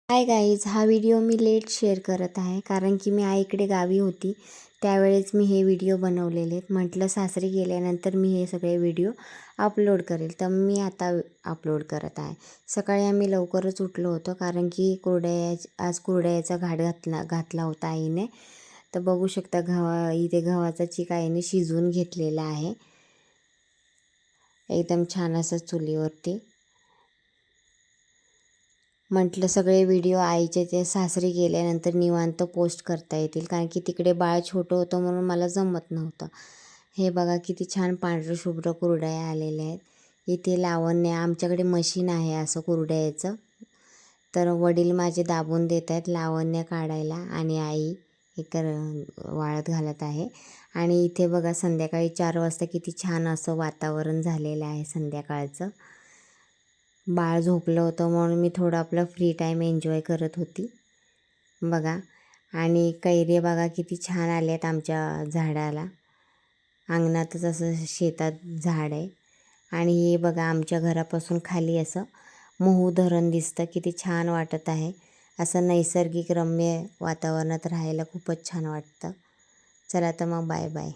Hi guys, हा video me let share करत आहे कारण की मी आईकडे गावी होती त्यावेळेस मी हे व्हिडिओ बनवलेले आहेत. म्हटलं सासरी गेल्यानंतर मी हे सगळे व्हिडिओ अपलोड करेल, तर मी आता अपलोड करत आहे. सकाळी आम्ही लवकरच उठलो होतो कारण की आज कुरडयाचा घाट घातला होता आईने. तर बघू शकता इथे गव्हाचा चीक आईने शिजवून घेतलेला आहे एकदम छान असं चुलीवरती. म्हटलं सगळे व्हिडिओ आईचे ते सासरी गेल्यानंतर निवांत पोस्ट करता येतील कारण की तिकडे बाळ छोटं होतं म्हणून मला जमत नव्हतं. हे बघा किती छान पांढरं शुभ्र कुरडया आलेल्या आहेत. इथे लावण्य आमच्याकडे मशीन आहे असं कुरडयाचं, तर वडील माझे दाबून देत आहेत लावण्य काढायला आणि आई हे वाळत घालत आहे. आणि इथे बघा संध्याकाळी 4 वाजता किती छान असं वातावरण झालेलं आहे संध्याकाळचं. बाळ झोपलं होतं म्हणून मी थोडं आपलं फ्री टाईम एन्जॉय करत होती बघा. आणि कैरी बघा किती छान आले आहेत आमच्या झाडाला, अंगणातच असं शेतात झाड आहे. आणि हे बघा आमच्या घरापासून खाली असं महू धरण दिसतं, किती छान वाटत आहे. असं नैसर्गिक रम्य वातावरणात राहायला खूपच छान वाटतं. चला तर मग बाय बाय.